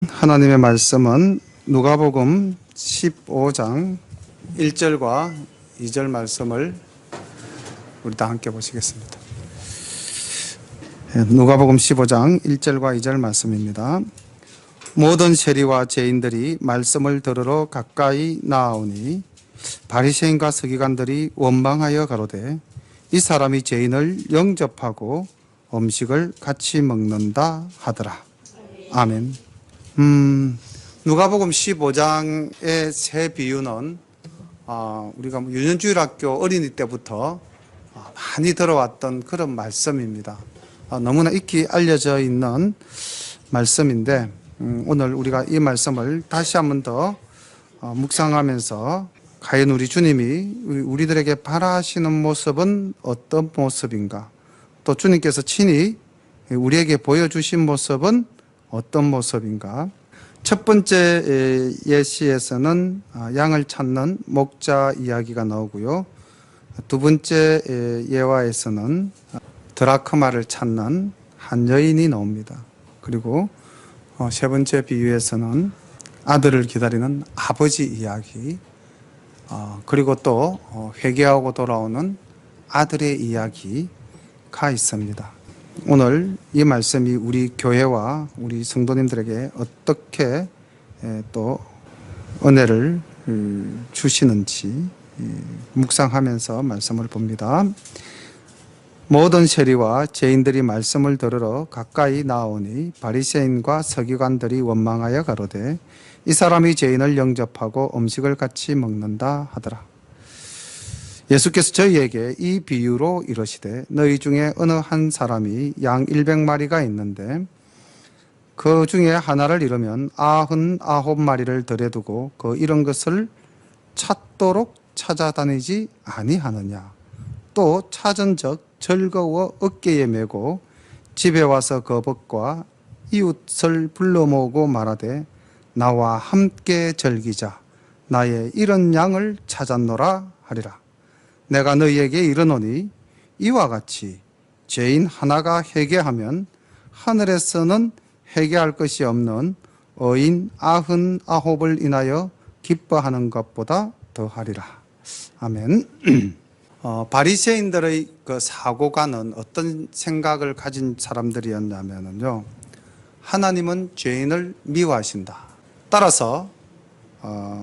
하나님의 말씀은 누가복음 15장 1절과 2절 말씀을 우리 다 함께 보시겠습니다. 누가복음 15장 1절과 2절 말씀입니다. 모든 세리와 죄인들이 말씀을 들으러 가까이 나아오니 바리새인과 서기관들이 원망하여 가로되 이 사람이 죄인을 영접하고 음식을 같이 먹는다 하더라. 아멘. 누가복음 15장의 세 비유는 우리가 유년주일학교 어린이 때부터 많이 들어왔던 그런 말씀입니다. 너무나 익히 알려져 있는 말씀인데 오늘 우리가 이 말씀을 다시 한번 더 묵상하면서 과연 우리 주님이 우리들에게 바라시는 모습은 어떤 모습인가, 또 주님께서 친히 우리에게 보여주신 모습은 어떤 모습인가. 첫 번째 예시에서는 양을 찾는 목자 이야기가 나오고요. 두 번째 예화에서는 드라크마를 찾는 한 여인이 나옵니다. 그리고 세 번째 비유에서는 아들을 기다리는 아버지 이야기, 그리고 또 회개하고 돌아오는 아들의 이야기가 있습니다. 오늘 이 말씀이 우리 교회와 우리 성도님들에게 어떻게 또 은혜를 주시는지 묵상하면서 말씀을 봅니다. 모든 세리와 죄인들이 말씀을 들으러 가까이 나오니 바리새인과 서기관들이 원망하여 가로되 이 사람이 죄인을 영접하고 음식을 같이 먹는다 하더라. 예수께서 저희에게 이 비유로 이르시되 너희 중에 어느 한 사람이 양 100마리가 있는데 그 중에 하나를 잃으면 99마리를 들여 두고 그 잃은 것을 찾도록 찾아다니지 아니하느냐. 또 찾은즉 즐거워 어깨에 메고 집에 와서 그 벗과 이웃을 불러 모으고 말하되 나와 함께 즐기자. 나의 잃은 양을 찾았노라 하리라. 내가 너희에게 이르노니 이와 같이 죄인 하나가 회개하면 하늘에서는 회개할 것이 없는 의인 99을 인하여 기뻐하는 것보다 더하리라. 아멘. 바리새인들의 그 사고가는 어떤 생각을 가진 사람들이었냐면요, 하나님은 죄인을 미워하신다. 따라서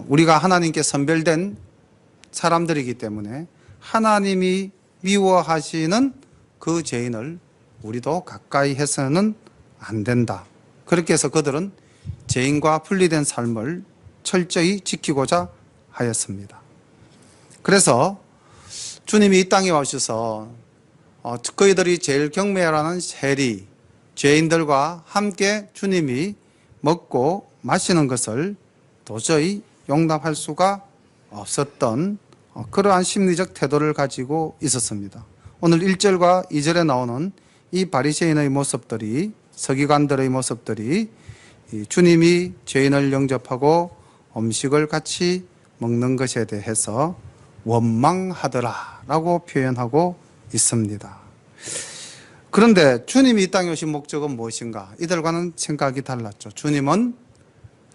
우리가 하나님께 선별된 사람들이기 때문에 하나님이 미워하시는 그 죄인을 우리도 가까이 해서는 안 된다. 그렇게 해서 그들은 죄인과 분리된 삶을 철저히 지키고자 하였습니다. 그래서 주님이 이 땅에 오셔서 그이들이 제일 경멸하는 세리, 죄인들과 함께 주님이 먹고 마시는 것을 도저히 용납할 수가 없었던 그러한 심리적 태도를 가지고 있었습니다. 오늘 1절과 2절에 나오는 이 바리새인의 모습들이, 서기관들의 모습들이 주님이 죄인을 영접하고 음식을 같이 먹는 것에 대해서 원망하더라라고 표현하고 있습니다. 그런데 주님이 이 땅에 오신 목적은 무엇인가? 이들과는 생각이 달랐죠. 주님은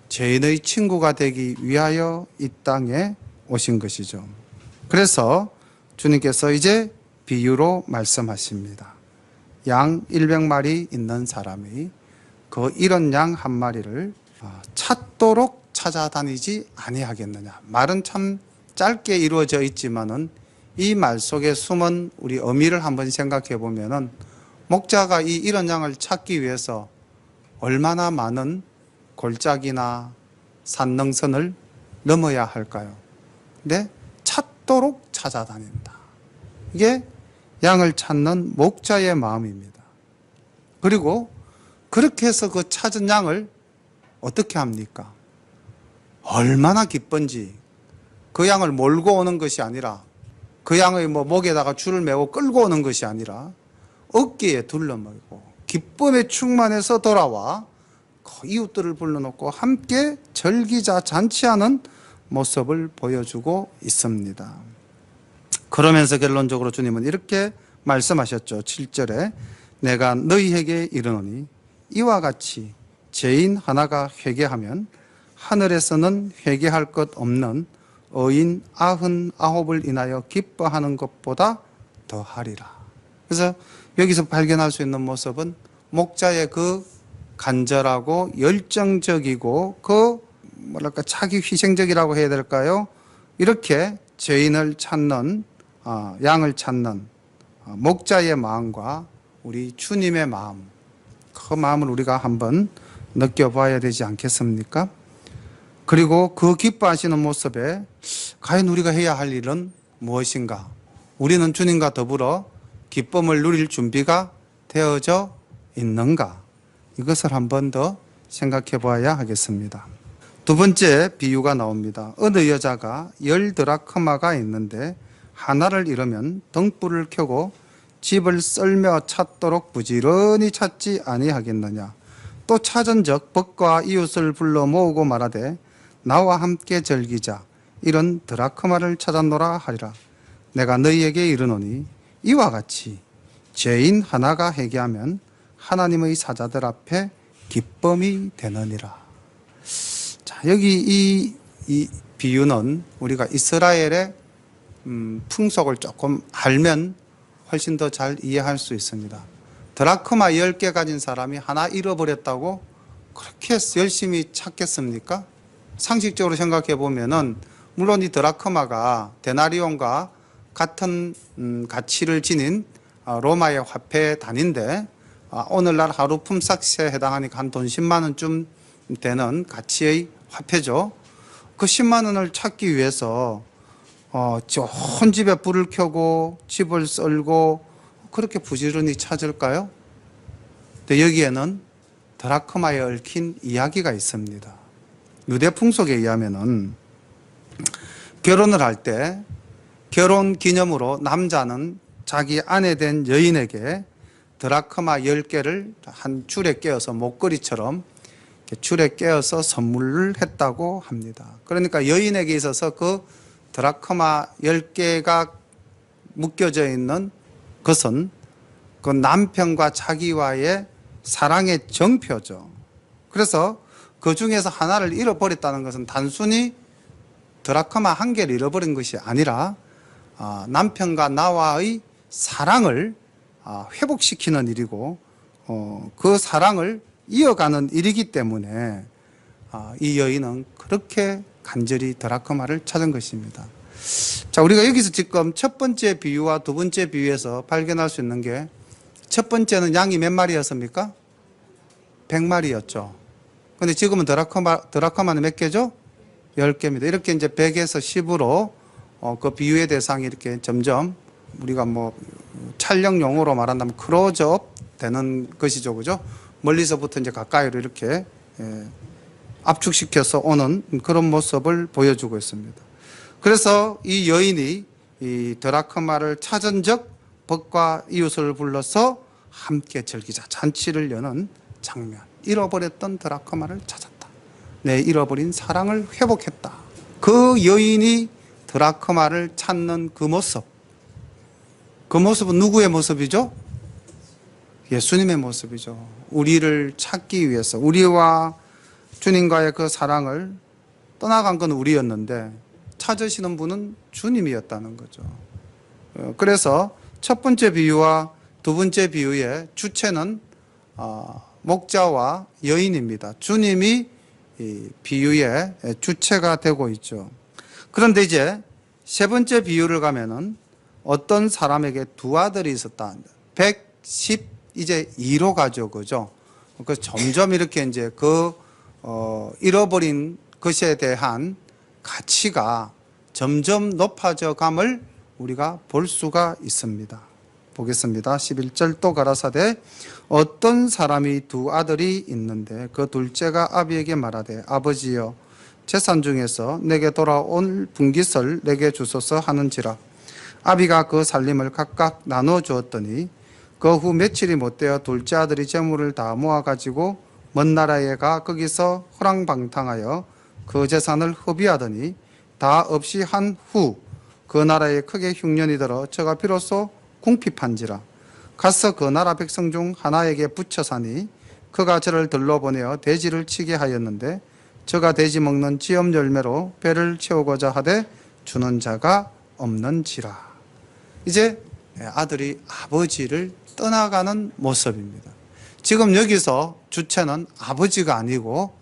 죄인의 친구가 되기 위하여 이 땅에 오신 것이죠. 그래서 주님께서 이제 비유로 말씀하십니다. 양 100마리 있는 사람이 그 잃은 양 한 마리를 찾도록 찾아다니지 아니하겠느냐. 말은 참 짧게 이루어져 있지만은 이 말 속에 숨은 우리 의미를 한번 생각해 보면은 목자가 이 잃은 양을 찾기 위해서 얼마나 많은 골짜기나 산능선을 넘어야 할까요? 근데 찾도록 찾아다닌다. 이게 양을 찾는 목자의 마음입니다. 그리고 그렇게 해서 그 찾은 양을 어떻게 합니까? 얼마나 기쁜지. 그 양을 몰고 오는 것이 아니라, 그 양의 목에다가 줄을 메고 끌고 오는 것이 아니라 어깨에 둘러매고 기쁨에 충만해서 돌아와 그 이웃들을 불러놓고 함께 즐기자 잔치하는 모습을 보여주고 있습니다. 그러면서 결론적으로 주님은 이렇게 말씀하셨죠. 7절에 내가 너희에게 이르노니 이와 같이 죄인 하나가 회개하면 하늘에서는 회개할 것 없는 의인 99을 인하여 기뻐하는 것보다 더하리라. 그래서 여기서 발견할 수 있는 모습은 목자의 그 간절하고 열정적이고 그 뭐랄까 자기 희생적이라고 해야 될까요? 이렇게 죄인을 찾는 양을 찾는 목자의 마음과 우리 주님의 마음, 그 마음을 우리가 한번 느껴봐야 되지 않겠습니까? 그리고 그 기뻐하시는 모습에 과연 우리가 해야 할 일은 무엇인가? 우리는 주님과 더불어 기쁨을 누릴 준비가 되어져 있는가? 이것을 한 번 더 생각해 봐야 하겠습니다. 두 번째 비유가 나옵니다. 어느 여자가 10드라크마가 있는데 하나를 잃으면 등불을 켜고 집을 썰며 찾도록 부지런히 찾지 아니하겠느냐. 또 찾은적 벗과 이웃을 불러 모으고 말하되 나와 함께 즐기자. 이런 드라크마를 찾았노라 하리라. 내가 너희에게 이르노니 이와 같이 죄인 하나가 회개하면 하나님의 사자들 앞에 기쁨이 되느니라. 자, 여기 이 비유는 우리가 이스라엘의 풍속을 조금 알면 훨씬 더 잘 이해할 수 있습니다. 드라크마 10개 가진 사람이 하나 잃어버렸다고 그렇게 열심히 찾겠습니까? 상식적으로 생각해 보면은 물론 이 드라크마가 데나리온과 같은 가치를 지닌 로마의 화폐 단위인데 오늘날 하루 품삯에 해당하니까 한 돈 10만 원쯤 되는 가치의 화폐죠. 그 10만 원을 찾기 위해서 좋은 집에 불을 켜고 집을 썰고 그렇게 부지런히 찾을까요? 근데 여기에는 드라크마에 얽힌 이야기가 있습니다. 유대 풍속에 의하면은 결혼을 할 때 결혼 기념으로 남자는 자기 아내 된 여인에게 드라크마 10개를 한 줄에 꿰어서 목걸이처럼 줄에 꿰어서 선물을 했다고 합니다. 그러니까 여인에게 있어서 그 드라크마 10개가 묶여져 있는 것은 그 남편과 자기와의 사랑의 정표죠. 그래서 그 중에서 하나를 잃어버렸다는 것은 단순히 드라크마 한 개를 잃어버린 것이 아니라 남편과 나와의 사랑을 회복시키는 일이고 그 사랑을 이어가는 일이기 때문에 이 여인은 그렇게 간절히 드라크마를 찾은 것입니다. 자, 우리가 여기서 지금 첫 번째 비유와 두 번째 비유에서 발견할 수 있는 게 첫 번째는 양이 몇 마리였습니까? 100마리였죠. 근데 지금은 드라크마는 몇 개죠? 10개입니다. 이렇게 이제 100에서 10으로 그 비유의 대상이 이렇게 점점 우리가 뭐 촬영 용어로 말한다면 클로즈업 되는 것이죠. 그죠? 멀리서부터 이제 가까이로 이렇게 압축시켜서 오는 그런 모습을 보여주고 있습니다. 그래서 이 여인이 이 드라크마를 찾은 적 벗과 이웃을 불러서 함께 즐기자 잔치를 여는 장면. 잃어버렸던 드라크마를 찾았다. 내 잃어버린 사랑을 회복했다. 그 여인이 드라크마를 찾는 그 모습. 그 모습은 누구의 모습이죠? 예수님의 모습이죠. 우리를 찾기 위해서 우리와 주님과의 그 사랑을 떠나간 건 우리였는데 찾으시는 분은 주님이었다는 거죠. 그래서 첫 번째 비유와 두 번째 비유의 주체는 목자와 여인입니다. 주님이 이 비유의 주체가 되고 있죠. 그런데 이제 세 번째 비유를 가면은 어떤 사람에게 두 아들이 있었다. 110 이제 2로 가죠. 그죠? 그 점점 이렇게 이제 잃어버린 것에 대한 가치가 점점 높아져 감을 우리가 볼 수가 있습니다. 보겠습니다. 11절 또 가라사대 어떤 사람이 두 아들이 있는데 그 둘째가 아비에게 말하되 아버지여 재산 중에서 내게 돌아온 분깃을 내게 주소서 하는지라. 아비가 그 살림을 각각 나눠 주었더니 그 후 며칠이 못되어 둘째 아들이 재물을 다 모아가지고 먼 나라에 가 거기서 호랑방탕하여 그 재산을 허비하더니 다 없이 한 후 그 나라에 크게 흉년이 들어 저가 비로소 궁핍한지라. 가서 그 나라 백성 중 하나에게 붙여 사니 그가 저를 들러 보내어 돼지를 치게 하였는데 저가 돼지 먹는 지엄 열매로 배를 채우고자 하되 주는 자가 없는지라. 이제 아들이 아버지를 떠나가는 모습입니다. 지금 여기서 주체는 아버지가 아니고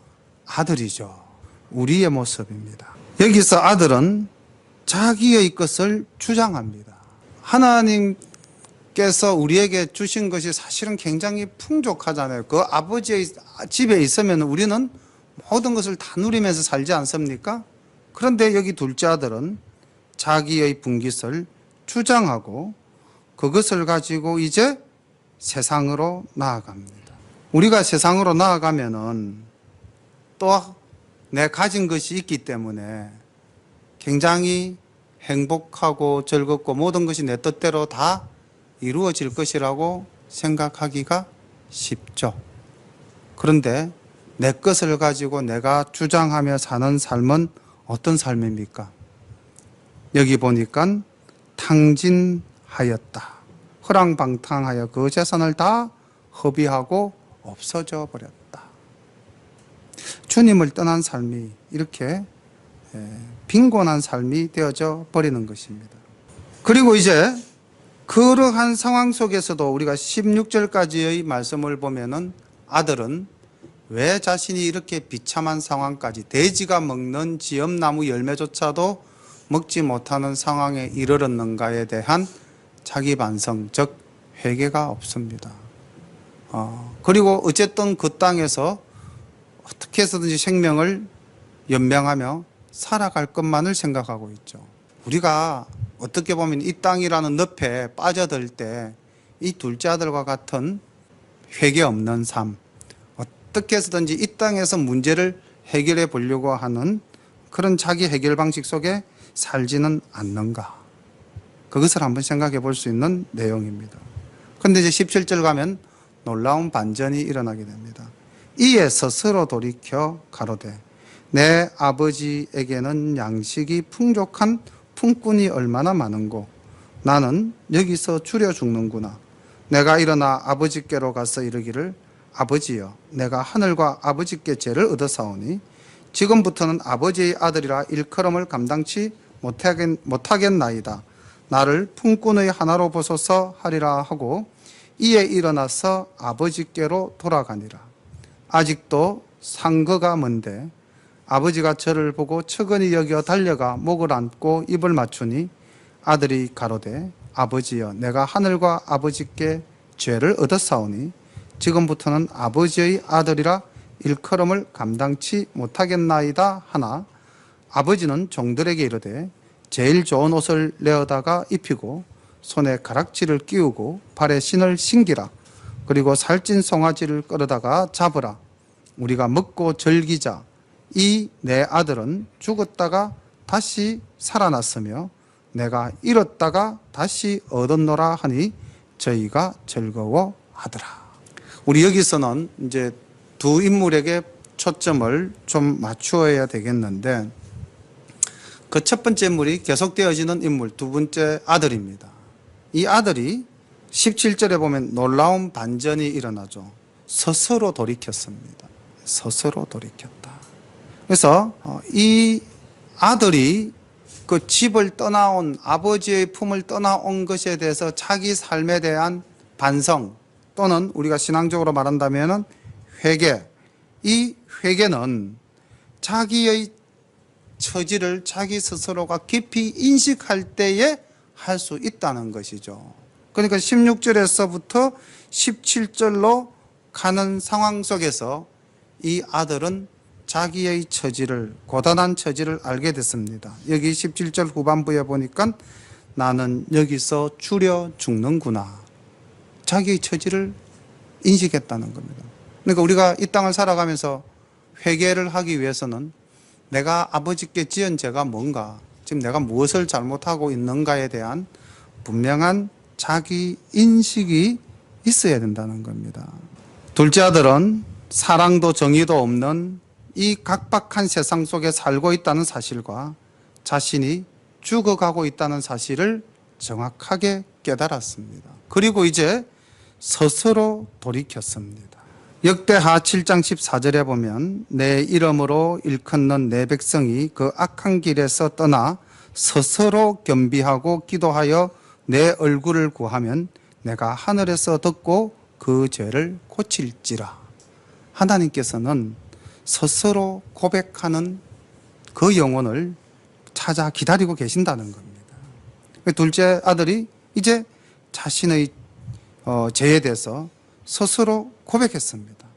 아들이죠. 우리의 모습입니다. 여기서 아들은 자기의 것을 주장합니다. 하나님께서 우리에게 주신 것이 사실은 굉장히 풍족하잖아요. 그 아버지의 집에 있으면 우리는 모든 것을 다 누리면서 살지 않습니까? 그런데 여기 둘째 아들은 자기의 분깃을 주장하고 그것을 가지고 이제 세상으로 나아갑니다. 우리가 세상으로 나아가면은 또 내 가진 것이 있기 때문에 굉장히 행복하고 즐겁고 모든 것이 내 뜻대로 다 이루어질 것이라고 생각하기가 쉽죠. 그런데 내 것을 가지고 내가 주장하며 사는 삶은 어떤 삶입니까? 여기 보니까 탕진하였다. 허랑방탕하여 그 재산을 다 허비하고 없어져 버렸다. 주님을 떠난 삶이 이렇게 빈곤한 삶이 되어져 버리는 것입니다. 그리고 이제 그러한 상황 속에서도 우리가 16절까지의 말씀을 보면은 아들은 왜 자신이 이렇게 비참한 상황까지 돼지가 먹는 지엄나무 열매조차도 먹지 못하는 상황에 이르렀는가에 대한 자기 반성, 즉 회개가 없습니다. 그리고 어쨌든 그 땅에서 어떻게 해서든지 생명을 연명하며 살아갈 것만을 생각하고 있죠. 우리가 어떻게 보면 이 땅이라는 늪에 빠져들 때 이 둘째 아들과 같은 회개 없는 삶, 어떻게 해서든지 이 땅에서 문제를 해결해 보려고 하는 그런 자기 해결 방식 속에 살지는 않는가. 그것을 한번 생각해 볼 수 있는 내용입니다. 그런데 이제 17절 가면 놀라운 반전이 일어나게 됩니다. 이에 스스로 돌이켜 가로되 내 아버지에게는 양식이 풍족한 품꾼이 얼마나 많은고 나는 여기서 줄여 죽는구나. 내가 일어나 아버지께로 가서 이르기를 아버지여 내가 하늘과 아버지께 죄를 얻어사오니 지금부터는 아버지의 아들이라 일컬음을 감당치 못하겠나이다. 나를 품꾼의 하나로 보소서 하리라 하고 이에 일어나서 아버지께로 돌아가니라. 아직도 상거가 먼데 아버지가 저를 보고 측은히 여겨 달려가 목을 안고 입을 맞추니 아들이 가로되 아버지여 내가 하늘과 아버지께 죄를 얻었사오니 지금부터는 아버지의 아들이라 일컬음을 감당치 못하겠나이다 하나 아버지는 종들에게 이르되 제일 좋은 옷을 내어다가 입히고 손에 가락지를 끼우고 발에 신을 신기라. 그리고 살찐 송아지를 끌어다가 잡으라. 우리가 먹고 즐기자. 이 내 아들은 죽었다가 다시 살아났으며 내가 잃었다가 다시 얻었노라 하니 저희가 즐거워하더라. 우리 여기서는 이제 두 인물에게 초점을 좀 맞추어야 되겠는데 그 첫 번째 인물이 계속되어지는 인물, 두 번째 아들입니다. 이 아들이 17절에 보면 놀라운 반전이 일어나죠. 스스로 돌이켰습니다. 스스로 돌이켰다. 그래서 이 아들이 그 집을 떠나온 아버지의 품을 떠나온 것에 대해서 자기 삶에 대한 반성 또는 우리가 신앙적으로 말한다면 회개, 이 회개는 자기의 처지를 자기 스스로가 깊이 인식할 때에 할 수 있다는 것이죠. 그러니까 16절에서부터 17절로 가는 상황 속에서 이 아들은 자기의 처지를, 고단한 처지를 알게 됐습니다. 여기 17절 후반부에 보니까 나는 여기서 줄여 죽는구나. 자기의 처지를 인식했다는 겁니다. 그러니까 우리가 이 땅을 살아가면서 회개를 하기 위해서는 내가 아버지께 지은 죄가 뭔가, 지금 내가 무엇을 잘못하고 있는가에 대한 분명한 자기 인식이 있어야 된다는 겁니다. 둘째 아들은 사랑도 정의도 없는 이 각박한 세상 속에 살고 있다는 사실과 자신이 죽어가고 있다는 사실을 정확하게 깨달았습니다. 그리고 이제 스스로 돌이켰습니다. 역대하 7장 14절에 보면 내 이름으로 일컫는 내 백성이 그 악한 길에서 떠나 스스로 겸비하고 기도하여 내 얼굴을 구하면 내가 하늘에서 듣고 그 죄를 고칠지라. 하나님께서는 스스로 고백하는 그 영혼을 찾아 기다리고 계신다는 겁니다. 둘째 아들이 이제 자신의 죄에 대해서 스스로 고백했습니다.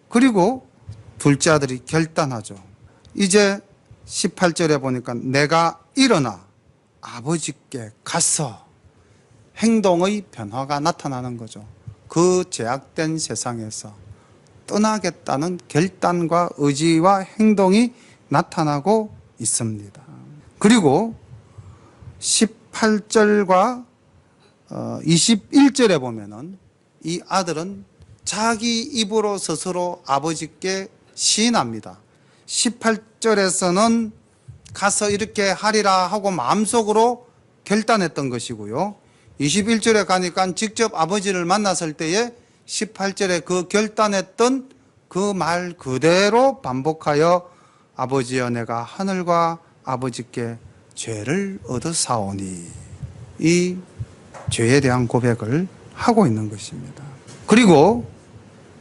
그리고 둘째 아들이 결단하죠. 이제 18절에 보니까 내가 일어나 아버지께 가서 행동의 변화가 나타나는 거죠. 그 제약된 세상에서 떠나겠다는 결단과 의지와 행동이 나타나고 있습니다. 그리고 18절과 21절에 보면은 이 아들은 자기 입으로 스스로 아버지께 시인합니다. 18절에서는 가서 이렇게 하리라 하고 마음속으로 결단했던 것이고요. 21절에 가니까 직접 아버지를 만났을 때에 18절에 그 결단했던 그 말 그대로 반복하여 아버지여 내가 하늘과 아버지께 죄를 얻어사오니, 이 죄에 대한 고백을 하고 있는 것입니다. 그리고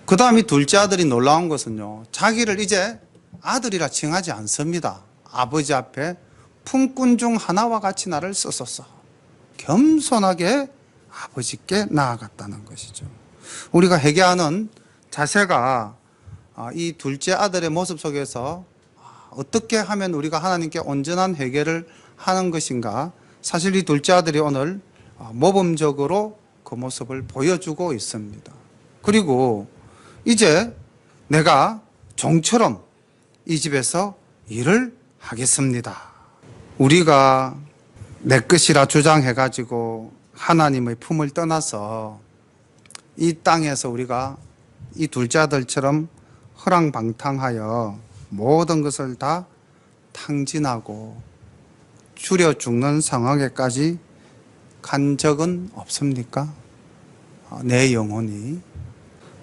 그 다음에 둘째 아들이 놀라운 것은요, 자기를 이제 아들이라 칭하지 않습니다. 아버지 앞에 품꾼 중 하나와 같이 나를 쓰소서, 겸손하게 아버지께 나아갔다는 것이죠. 우리가 회개하는 자세가 이 둘째 아들의 모습 속에서 어떻게 하면 우리가 하나님께 온전한 회개를 하는 것인가, 사실 이 둘째 아들이 오늘 모범적으로 그 모습을 보여주고 있습니다. 그리고 이제 내가 종처럼 이 집에서 일을 하겠습니다. 우리가 내 것이라 주장해가지고 하나님의 품을 떠나서 이 땅에서 우리가 이 둘째 아들처럼 허랑방탕하여 모든 것을 다 탕진하고 줄여 죽는 상황에까지 간 적은 없습니까? 내 영혼이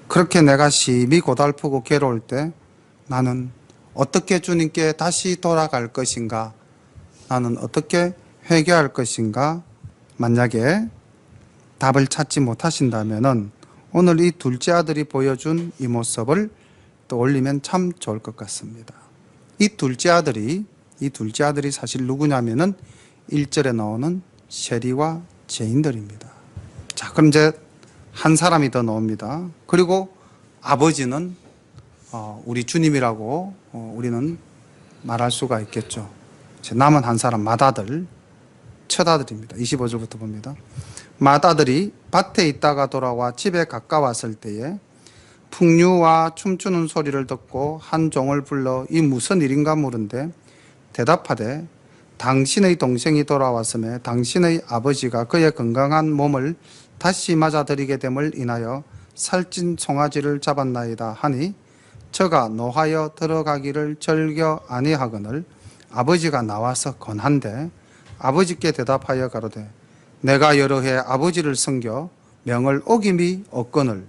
그렇게 내가 심히 고달프고 괴로울 때 나는 어떻게 주님께 다시 돌아갈 것인가? 나는 어떻게 회개할 것인가? 만약에 답을 찾지 못하신다면은 오늘 이 둘째 아들이 보여준 이 모습을 떠올리면 참 좋을 것 같습니다. 이 둘째 아들이 사실 누구냐면은 1절에 나오는 세리와 죄인들입니다. 자, 그럼 이제 한 사람이 더 나옵니다. 그리고 아버지는 우리 주님이라고 우리는 말할 수가 있겠죠. 남은 한 사람 맏아들, 첫아들입니다. 25절부터 봅니다. 맏아들이 밭에 있다가 돌아와 집에 가까웠을 때에 풍류와 춤추는 소리를 듣고 한 종을 불러 이 무슨 일인가 물은데 대답하되 당신의 동생이 돌아왔음에 당신의 아버지가 그의 건강한 몸을 다시 맞아들이게 됨을 인하여 살찐 송아지를 잡았나이다 하니 저가 노하여 들어가기를 즐겨 아니하거늘 아버지가 나와서 권한데 아버지께 대답하여 가로되 내가 여러 해 아버지를 섬겨 명을 어김이 없거늘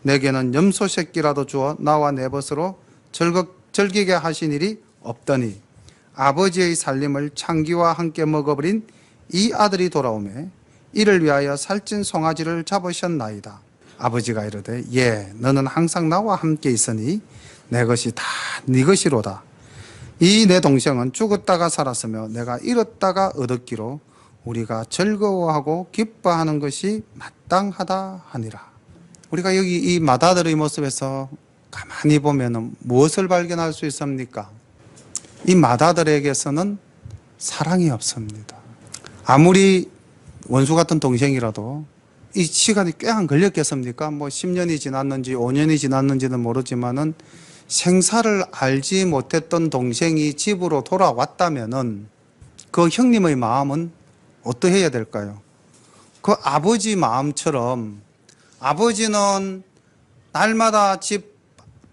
내게는 염소 새끼라도 주어 나와 내 벗으로 즐기게 하신 일이 없더니 아버지의 살림을 창기와 함께 먹어버린 이 아들이 돌아오매 이를 위하여 살찐 송아지를 잡으셨나이다. 아버지가 이르되 예, 너는 항상 나와 함께 있으니 내 것이 다 네 것이로다. 이 내 동생은 죽었다가 살았으며 내가 잃었다가 얻었기로 우리가 즐거워하고 기뻐하는 것이 마땅하다 하니라. 우리가 여기 이 맏아들의 모습에서 가만히 보면 무엇을 발견할 수 있습니까? 이 맏아들에게서는 사랑이 없습니다. 아무리 원수 같은 동생이라도 이 시간이 꽤 안 걸렸겠습니까? 10년이 지났는지 5년이 지났는지는 모르지만은 생사를 알지 못했던 동생이 집으로 돌아왔다면은 그 형님의 마음은 어떠해야 될까요? 그 아버지 마음처럼 아버지는 날마다 집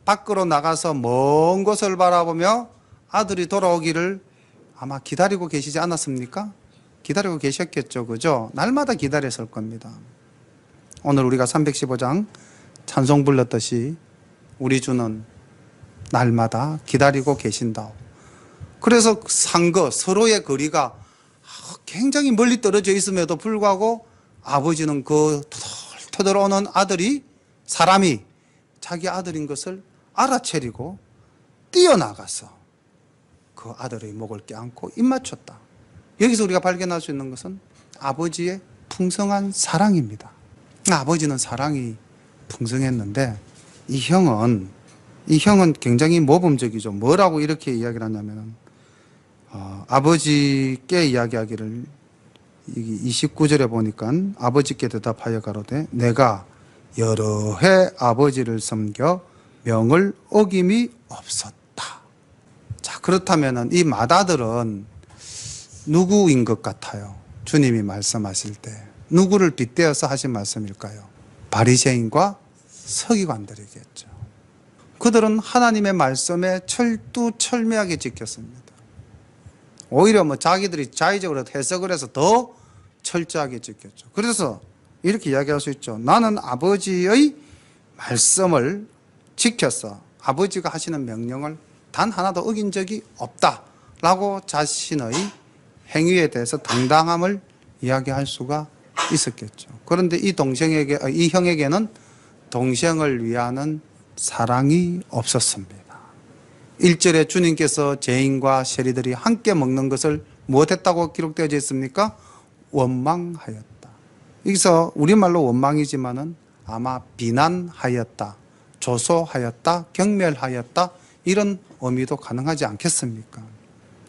밖으로 나가서 먼 곳을 바라보며 아들이 돌아오기를 아마 기다리고 계시지 않았습니까? 기다리고 계셨겠죠. 그죠? 날마다 기다렸을 겁니다. 오늘 우리가 315장 찬송 불렀듯이 우리 주는 날마다 기다리고 계신다. 그래서 상거 서로의 거리가 굉장히 멀리 떨어져 있음에도 불구하고 아버지는 그 터들어오는 사람이 자기 아들인 것을 알아채리고 뛰어나가서 그 아들의 목을 껴안고 입맞췄다. 여기서 우리가 발견할 수 있는 것은 아버지의 풍성한 사랑입니다. 아버지는 사랑이 풍성했는데 이 형은 굉장히 모범적이죠. 뭐라고 이렇게 이야기를 하냐면 아버지께 이야기하기를 29절에 보니까 아버지께 대답하여 가로되 내가 여러 해 아버지를 섬겨 명을 어김이 없었다. 자, 그렇다면 이 맏아들은 누구인 것 같아요? 주님이 말씀하실 때 누구를 빗대어서 하신 말씀일까요? 바리새인과 서기관들이겠죠. 그들은 하나님의 말씀에 철두철미하게 지켰습니다. 오히려 자기들이 자의적으로 해석을 해서 더 철저하게 지켰죠. 그래서 이렇게 이야기할 수 있죠. 나는 아버지의 말씀을 지켜서 아버지가 하시는 명령을 단 하나도 어긴 적이 없다라고 자신의 행위에 대해서 당당함을 이야기할 수가 있었겠죠. 그런데 이 형에게는 동생을 위하는 사랑이 없었습니다. 1절에 주님께서 죄인과 세리들이 함께 먹는 것을 무엇했다고 기록되어져 있습니까? 원망하였다. 여기서 우리말로 원망이지만은 아마 비난하였다, 조소하였다, 경멸하였다 이런 의미도 가능하지 않겠습니까?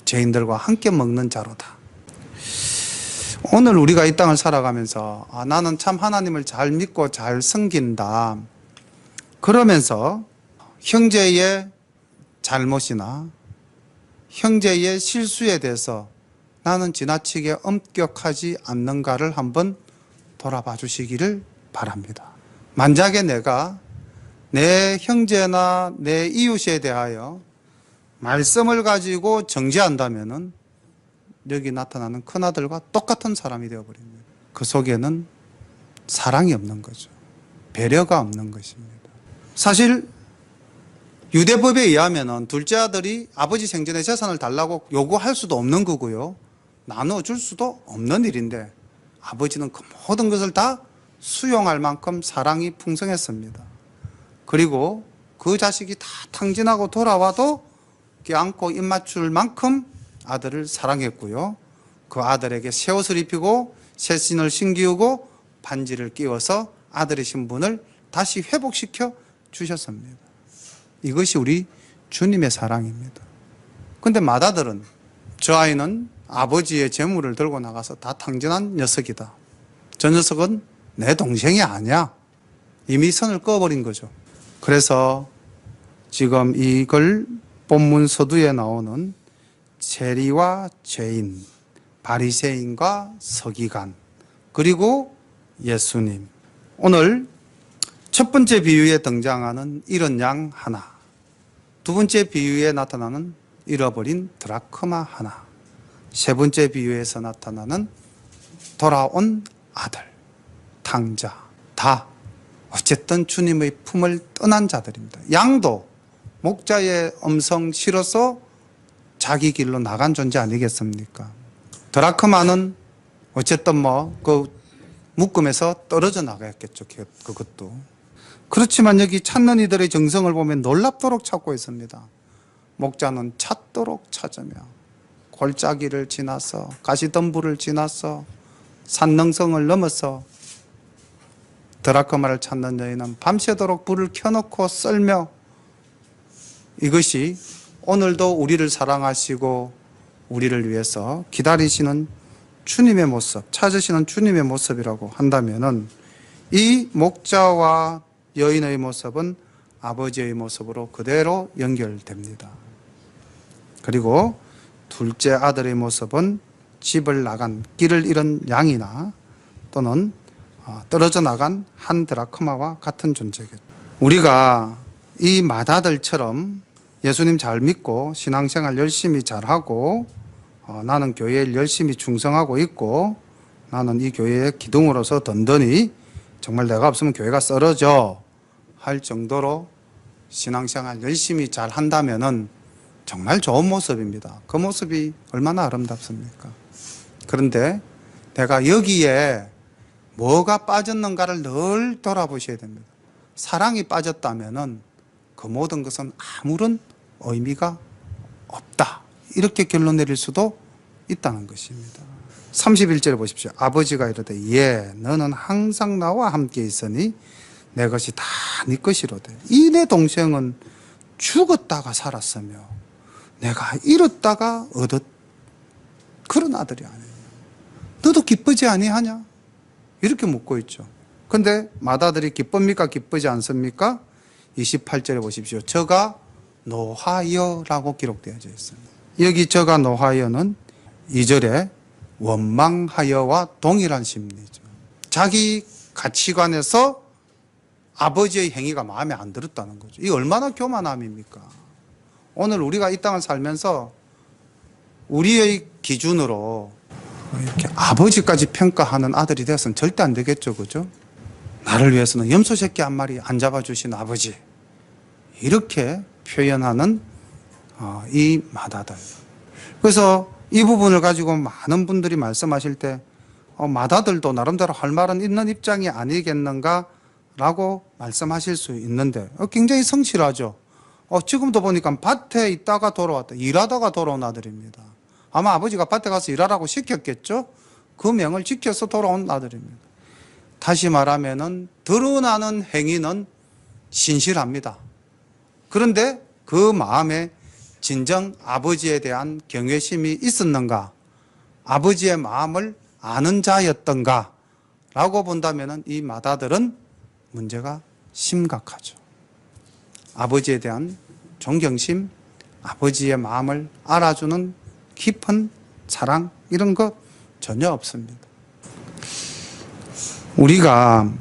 죄인들과 함께 먹는 자로다. 오늘 우리가 이 땅을 살아가면서 나는 참 하나님을 잘 믿고 잘 섬긴다. 그러면서 형제의 잘못이나 형제의 실수에 대해서 나는 지나치게 엄격하지 않는가를 한번 돌아봐 주시기를 바랍니다. 만약에 내가 내 형제나 내 이웃에 대하여 말씀을 가지고 정죄한다면은 여기 나타나는 큰아들과 똑같은 사람이 되어버립니다. 그 속에는 사랑이 없는 거죠. 배려가 없는 것입니다. 사실 유대법에 의하면 둘째 아들이 아버지 생전에 재산을 달라고 요구할 수도 없는 거고요. 나눠줄 수도 없는 일인데 아버지는 그 모든 것을 다 수용할 만큼 사랑이 풍성했습니다. 그리고 그 자식이 다 탕진하고 돌아와도 껴안고 입맞출 만큼 아들을 사랑했고요. 그 아들에게 새 옷을 입히고 새 신을 신기우고 반지를 끼워서 아들의 신분을 다시 회복시켜 주셨습니다. 이것이 우리 주님의 사랑입니다. 그런데 맏아들은 저 아이는 아버지의 재물을 들고 나가서 다 탕진한 녀석이다. 저 녀석은 내 동생이 아니야. 이미 선을 그어버린 거죠. 그래서 지금 이걸 본문 서두에 나오는 세리와 죄인, 바리새인과 서기관, 그리고 예수님. 오늘 첫 번째 비유에 등장하는 잃은 양 하나, 두 번째 비유에 나타나는 잃어버린 드라크마 하나, 세 번째 비유에서 나타나는 돌아온 아들, 탕자, 다 어쨌든 주님의 품을 떠난 자들입니다. 양도 목자의 음성 실어서 자기 길로 나간 존재 아니겠습니까? 드라크마는 어쨌든 그 묶음에서 떨어져 나가였겠죠. 그것도. 그렇지만 여기 찾는 이들의 정성을 보면 놀랍도록 찾고 있습니다. 목자는 찾도록 찾으며 골짜기를 지나서 가시덤불을 지나서 산능성을 넘어서 드라크마를 찾는 여인은 밤새도록 불을 켜놓고 썰며, 이것이 오늘도 우리를 사랑하시고 우리를 위해서 기다리시는 주님의 모습, 찾으시는 주님의 모습이라고 한다면은 이 목자와 여인의 모습은 아버지의 모습으로 그대로 연결됩니다. 그리고 둘째 아들의 모습은 집을 나간 길을 잃은 양이나 또는 떨어져 나간 한 드라크마와 같은 존재겠죠. 우리가 이 맏아들처럼 예수님 잘 믿고 신앙생활 열심히 잘하고 나는 교회에 열심히 충성하고 있고 나는 이 교회의 기둥으로서 든든히 정말 내가 없으면 교회가 쓰러져 할 정도로 신앙생활 열심히 잘 한다면은 정말 좋은 모습입니다. 그 모습이 얼마나 아름답습니까? 그런데 내가 여기에 뭐가 빠졌는가를 늘 돌아보셔야 됩니다. 사랑이 빠졌다면은 그 모든 것은 아무런 의미가 없다. 이렇게 결론 내릴 수도 있다는 것입니다. 31절에 보십시오. 아버지가 이르되 예 너는 항상 나와 함께 있으니 내 것이 다 네 것이로되 이 내 동생은 죽었다가 살았으며 내가 잃었다가 얻었 그런 아들이 아니냐. 너도 기쁘지 아니하냐? 이렇게 묻고 있죠. 근데 맏아들이 기쁩니까? 기쁘지 않습니까? 28절에 보십시오. 저가 노하여라고 기록되어져 있습니다. 여기 저가 노하여는 2절에 원망하여와 동일한 심리죠. 자기 가치관에서 아버지의 행위가 마음에 안 들었다는 거죠. 이게 얼마나 교만함입니까? 오늘 우리가 이 땅을 살면서 우리의 기준으로 이렇게 아버지까지 평가하는 아들이 되어서는 절대 안 되겠죠. 그죠? 나를 위해서는 염소 새끼 한 마리 안 잡아주신 아버지. 이렇게 표현하는 이 맏아들. 그래서 이 부분을 가지고 많은 분들이 말씀하실 때 맏아들도 나름대로 할 말은 있는 입장이 아니겠는가 라고 말씀하실 수 있는데 굉장히 성실하죠. 지금도 보니까 밭에 있다가 돌아왔다. 일하다가 돌아온 아들입니다. 아마 아버지가 밭에 가서 일하라고 시켰겠죠. 그 명을 지켜서 돌아온 아들입니다. 다시 말하면은 드러나는 행위는 신실합니다. 그런데 그 마음에 진정 아버지에 대한 경외심이 있었는가, 아버지의 마음을 아는 자였던가 라고 본다면 이 맏아들은 문제가 심각하죠. 아버지에 대한 존경심, 아버지의 마음을 알아주는 깊은 사랑 이런 거 전혀 없습니다. 우리가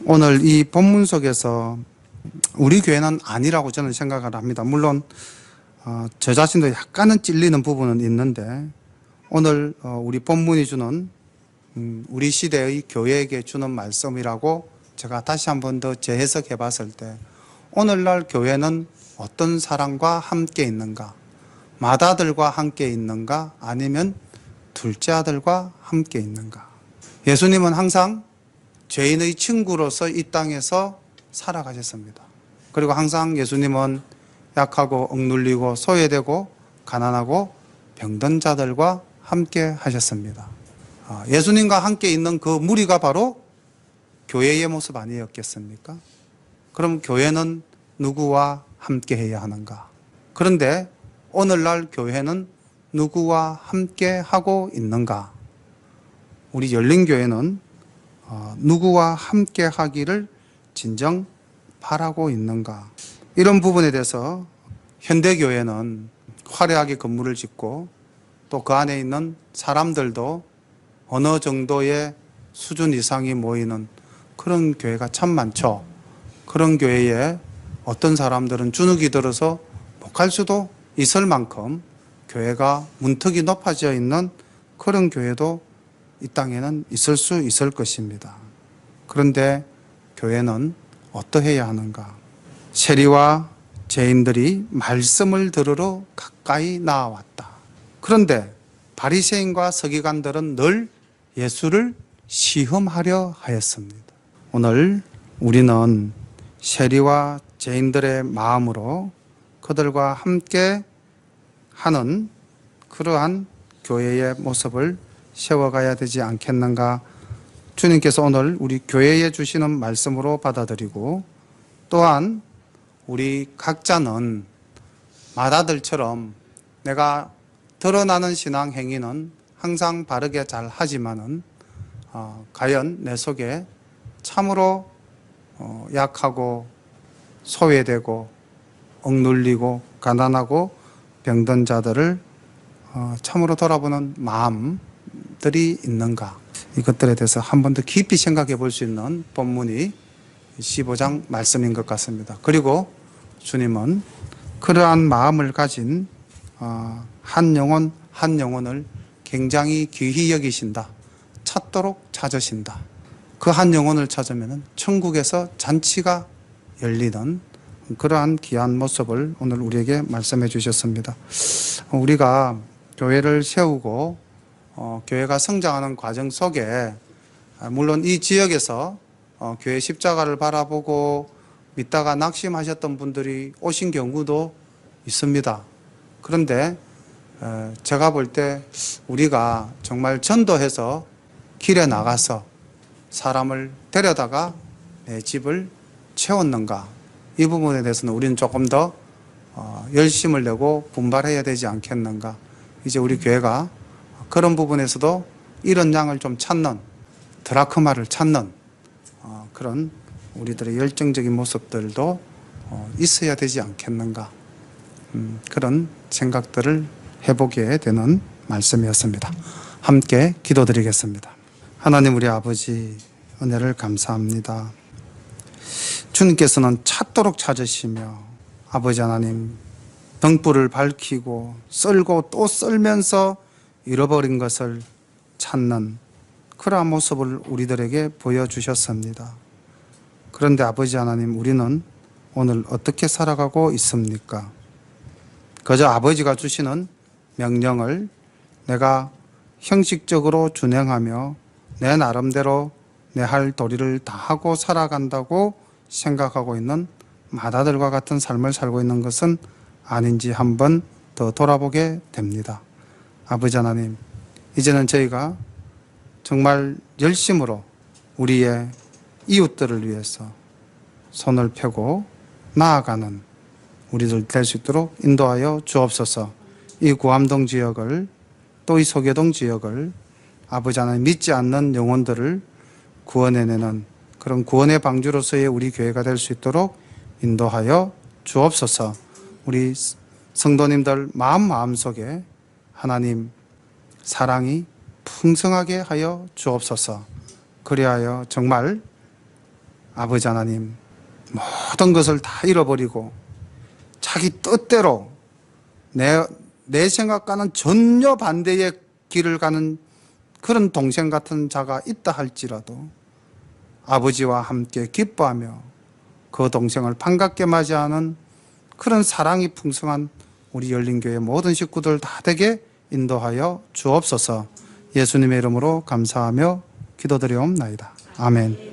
오늘 이 본문 속에서 우리 교회는 아니라고 저는 생각을 합니다. 물론 저 자신도 약간은 찔리는 부분은 있는데 오늘 우리 본문이 주는 우리 시대의 교회에게 주는 말씀이라고 제가 다시 한 번 더 재해석해 봤을 때 오늘날 교회는 어떤 사람과 함께 있는가? 맏아들과 함께 있는가? 아니면 둘째 아들과 함께 있는가? 예수님은 항상 죄인의 친구로서 이 땅에서 살아가셨습니다. 그리고 항상 예수님은 약하고 억눌리고 소외되고 가난하고 병든 자들과 함께 하셨습니다. 예수님과 함께 있는 그 무리가 바로 교회의 모습 아니었겠습니까? 그럼 교회는 누구와 함께 해야 하는가? 그런데 오늘날 교회는 누구와 함께 하고 있는가? 우리 열린교회는 누구와 함께 하기를 진정 바라고 있는가? 이런 부분에 대해서 현대교회는 화려하게 건물을 짓고 또 그 안에 있는 사람들도 어느 정도의 수준 이상이 모이는 그런 교회가 참 많죠. 그런 교회에 어떤 사람들은 주눅이 들어서 못 갈 수도 있을 만큼 교회가 문턱이 높아져 있는 그런 교회도 이 땅에는 있을 수 있을 것입니다. 그런데 교회는 어떠해야 하는가? 세리와 죄인들이 말씀을 들으러 가까이 나아왔다. 그런데 바리새인과 서기관들은 늘 예수를 시험하려 하였습니다. 오늘 우리는 세리와 죄인들의 마음으로 그들과 함께 하는 그러한 교회의 모습을 세워가야 되지 않겠는가? 주님께서 오늘 우리 교회에 주시는 말씀으로 받아들이고 또한 우리 각자는 맏아들처럼 내가 드러나는 신앙 행위는 항상 바르게 잘 하지만은 과연 내 속에 참으로 약하고 소외되고 억눌리고 가난하고 병든 자들을 참으로 돌아보는 마음들이 있는가? 이것들에 대해서 한 번 더 깊이 생각해 볼 수 있는 본문이 15장 말씀인 것 같습니다. 그리고 주님은 그러한 마음을 가진 한 영혼 한 영혼을 굉장히 귀히 여기신다. 찾도록 찾으신다. 그 한 영혼을 찾으면 천국에서 잔치가 열리는 그러한 귀한 모습을 오늘 우리에게 말씀해 주셨습니다. 우리가 교회를 세우고 교회가 성장하는 과정 속에 물론 이 지역에서 교회 십자가를 바라보고 믿다가 낙심하셨던 분들이 오신 경우도 있습니다. 그런데 제가 볼 때 우리가 정말 전도해서 길에 나가서 사람을 데려다가 내 집을 채웠는가, 이 부분에 대해서는 우리는 조금 더 열심을 내고 분발해야 되지 않겠는가. 이제 우리 교회가 그런 부분에서도 이런 양을 좀 찾는, 드라크마를 찾는 그런 우리들의 열정적인 모습들도 있어야 되지 않겠는가. 그런 생각들을 해보게 되는 말씀이었습니다. 함께 기도드리겠습니다. 하나님 우리 아버지, 은혜를 감사합니다. 주님께서는 찾도록 찾으시며 아버지 하나님, 등불을 밝히고 썰고 또 썰면서 잃어버린 것을 찾는 그러한 모습을 우리들에게 보여주셨습니다. 그런데 아버지 하나님, 우리는 오늘 어떻게 살아가고 있습니까? 그저 아버지가 주시는 명령을 내가 형식적으로 준행하며 내 나름대로 내 할 도리를 다 하고 살아간다고 생각하고 있는 마다들과 같은 삶을 살고 있는 것은 아닌지 한번 더 돌아보게 됩니다. 아버지 하나님, 이제는 저희가 정말 열심으로 우리의 이웃들을 위해서 손을 펴고 나아가는 우리들 될 수 있도록 인도하여 주옵소서. 이 구암동 지역을, 또 이 소계동 지역을 아버지 하나님, 믿지 않는 영혼들을 구원해내는 그런 구원의 방주로서의 우리 교회가 될 수 있도록 인도하여 주옵소서. 우리 성도님들 마음속에 하나님 사랑이 풍성하게 하여 주옵소서. 그리하여 정말 아버지 하나님, 모든 것을 다 잃어버리고 자기 뜻대로 내 생각과는 전혀 반대의 길을 가는 그런 동생 같은 자가 있다 할지라도 아버지와 함께 기뻐하며 그 동생을 반갑게 맞이하는 그런 사랑이 풍성한 우리 열린교회 모든 식구들 다 되게 인도하여 주옵소서. 예수님의 이름으로 감사하며 기도드리옵나이다. 아멘.